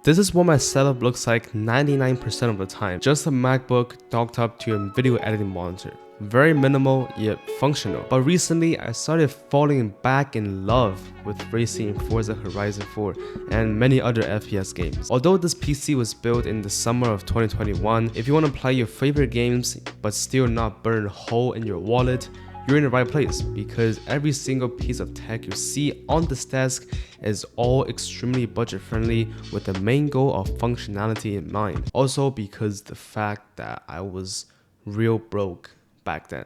This is what my setup looks like 99% of the time. Just a MacBook docked up to a video editing monitor. Very minimal yet functional. But recently I started falling back in love with racing in Forza Horizon 4 and many other FPS games. Although this PC was built in the summer of 2021, if you want to play your favorite games but still not burn a hole in your wallet, you're in the right place, because every single piece of tech you see on this desk is all extremely budget friendly with the main goal of functionality in mind. Also because the fact that I was real broke back then.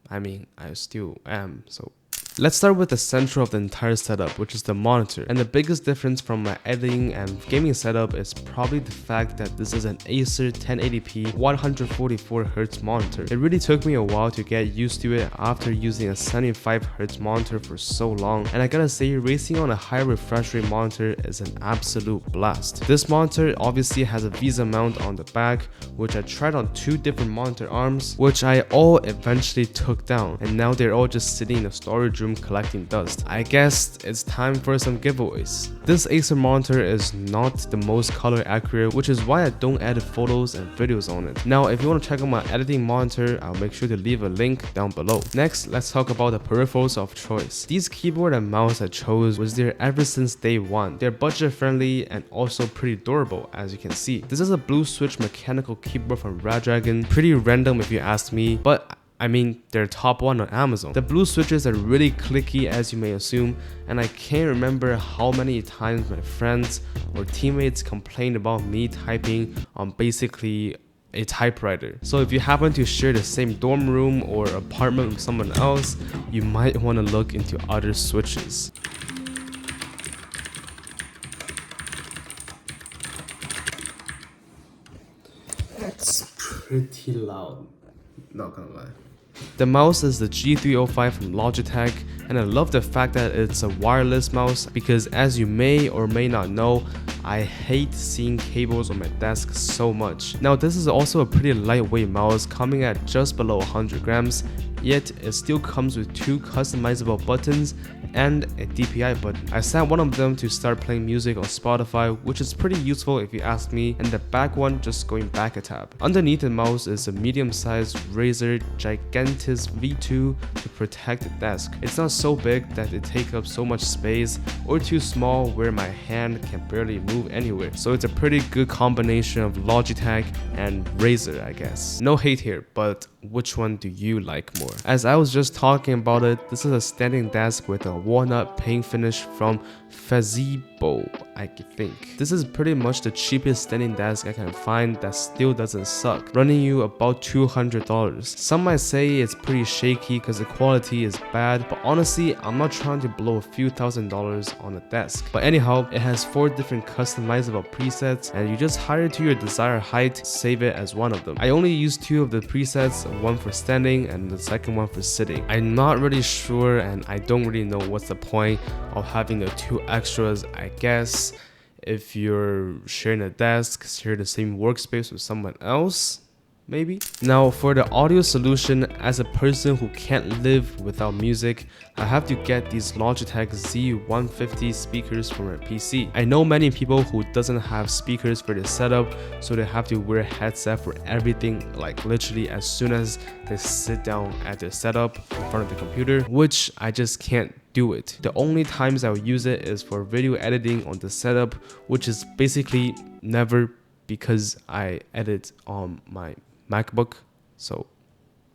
I mean, I still am, so. Let's start with the center of the entire setup, which is the monitor. And the biggest difference from my editing and gaming setup is probably the fact that this is an Acer 1080p 144Hz monitor. It really took me a while to get used to it after using a 75Hz monitor for so long, and I gotta say, racing on a high refresh rate monitor is an absolute blast. This monitor obviously has a VESA mount on the back, which I tried on 2 different monitor arms, which I all eventually took down, and now they're all just sitting in the storage room collecting dust. I guess it's time for some giveaways. This Acer monitor is not the most color accurate, which is why I don't edit photos and videos on it. Now, if you want to check out my editing monitor, I'll make sure to leave a link down below. Next, let's talk about the peripherals of choice. These keyboard and mouse I chose was there ever since day one. They're budget friendly and also pretty durable, as you can see. This is a blue switch mechanical keyboard from Redragon. Pretty random if you ask me, but I mean, they're top 1 on Amazon. The blue switches are really clicky, as you may assume, and I can't remember how many times my friends or teammates complained about me typing on basically a typewriter. So if you happen to share the same dorm room or apartment with someone else, you might want to look into other switches. It's pretty loud, not gonna lie. The mouse is the G305 from Logitech, and I love the fact that it's a wireless mouse because, as you may or may not know, I hate seeing cables on my desk so much. Now, this is also a pretty lightweight mouse, coming at just below 100 grams, yet it still comes with 2 customizable buttons and a DPI button. I set one of them to start playing music on Spotify, which is pretty useful if you ask me, and the back one just going back a tab. Underneath the mouse is a medium-sized Razer Gigantis V2 to protect the desk. It's not so big that it takes up so much space, or too small where my hand can barely move anywhere. So it's a pretty good combination of Logitech and Razer, I guess. No hate here, but which one do you like more? As I was just talking about it, this is a standing desk with a walnut paint finish from Fazebo, I think. This is pretty much the cheapest standing desk I can find that still doesn't suck, running you about $200. Some might say it's pretty shaky because the quality is bad, but honestly, I'm not trying to blow a few $1,000s on a desk. But anyhow, it has 4 different customizable presets, and you just hide it to your desired height, save it as one of them. I only use 2 of the presets, one for standing and the second one for sitting. I'm not really sure, and I don't really know what's the point of having the 2 extras. I guess if you're sharing a desk, share the same workspace with someone else, maybe. Now, for the audio solution, as a person who can't live without music, I have to get these Logitech Z150 speakers for my PC. I know many people who doesn't have speakers for their setup, so they have to wear a headset for everything, like literally as soon as they sit down at their setup in front of the computer, which I just can't do it. The only times I'll use it is for video editing on the setup, which is basically never, because I edit on my MacBook. So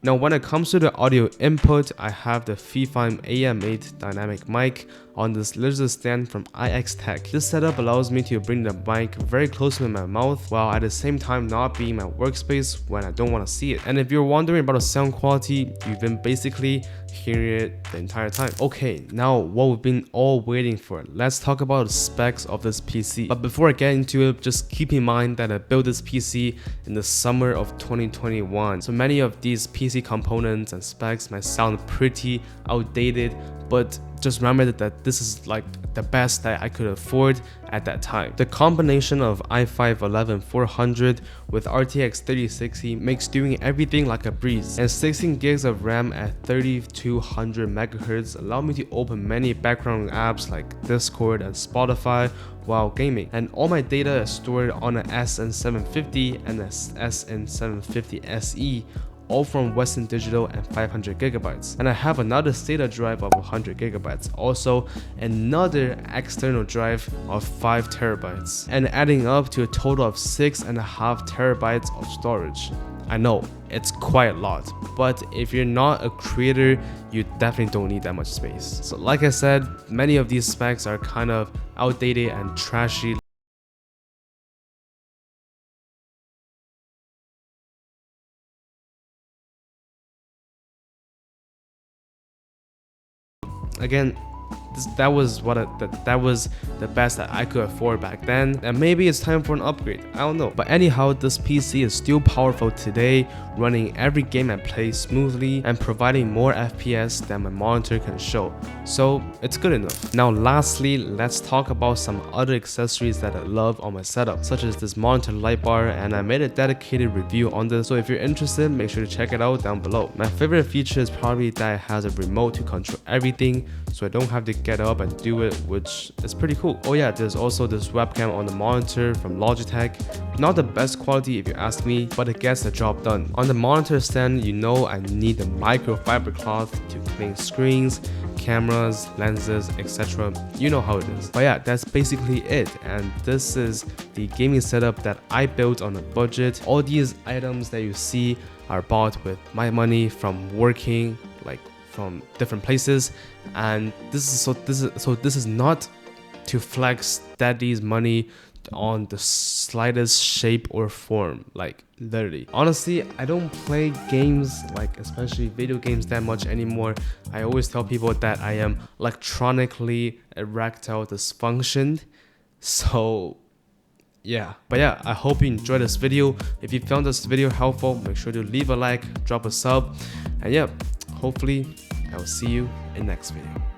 now, when it comes to the audio input, I have the Fifine AM8 dynamic mic on this lizard stand from IX Tech. This setup allows me to bring the mic very close to my mouth while at the same time not being in my workspace when I don't want to see it. And if you're wondering about the sound quality, you've been basically hearing it the entire time. Okay, now what we've been all waiting for. Let's talk about the specs of this PC. But before I get into it, just keep in mind that I built this PC in the summer of 2021. So many of these PC PC components and specs might sound pretty outdated, but just remember that this is like the best that I could afford at that time. The combination of i5-11400 with RTX 3060 makes doing everything like a breeze, and 16 gigs of RAM at 3200 MHz allow me to open many background apps like Discord and Spotify while gaming, and all my data is stored on an SN750 and a SN750 SE, all from Western Digital and 500 gigabytes. And I have another SATA drive of 100 gigabytes, also another external drive of 5 terabytes, and adding up to a total of 6.5 terabytes of storage. I know, it's quite a lot, but if you're not a creator, you definitely don't need that much space. So like I said, many of these specs are kind of outdated and trashy. Again, that was the best that I could afford back then, and maybe it's time for an upgrade, I don't know. But anyhow, this PC is still powerful today, running every game I play smoothly and providing more FPS than my monitor can show, so it's good enough. Now lastly, let's talk about some other accessories that I love on my setup, such as this monitor Lightbar, and I made a dedicated review on this, so if you're interested, make sure to check it out down below. My favorite feature is probably that it has a remote to control everything, so I don't have to get up and do it, which is pretty cool. Oh yeah, there's also this webcam on the monitor from Logitech. Not the best quality if you ask me, but it gets the job done. On the monitor stand, you know I need the microfiber cloth to clean screens, cameras, lenses, etc. You know how it is. But yeah, that's basically it, and this is the gaming setup that I built on a budget. All these items that you see are bought with my money from working, like from different places, and this is not to flex daddy's money on the slightest shape or form, like literally. Honestly, I don't play games, like especially video games, that much anymore. I always tell people that I am electronically erectile dysfunctioned, so yeah. But yeah, I hope you enjoyed this video. If you found this video helpful, make sure to leave a like, drop a sub, and yeah, hopefully I will see you in the next video.